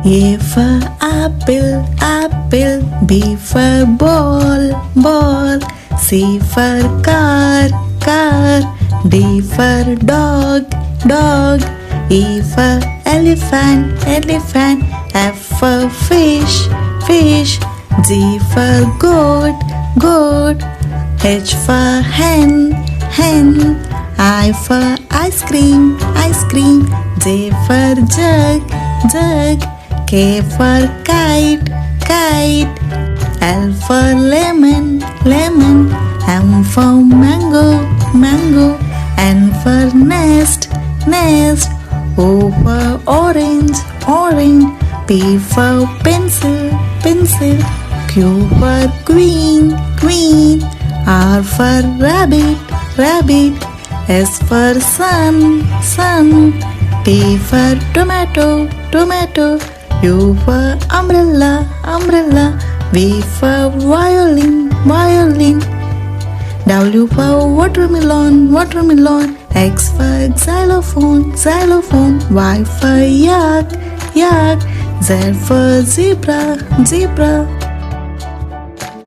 A for apple, apple. B for ball, ball. C for car, car. D for dog, dog. E for elephant, elephant. F for fish, fish. G for goat, goat. H for hen, hen. I for ice cream, ice cream. J for jug, jug. K for kite, kite. L for lemon, lemon. M for mango, mango. N for nest, nest. O for orange, orange. P for pencil, pencil. Q for queen, queen. R for rabbit, rabbit. S for sun, sun. T for tomato, tomato. U for umbrella, umbrella. V for violin, violin. W for watermelon, watermelon. X for xylophone, xylophone. Y for yak, yak. Z for zebra, zebra.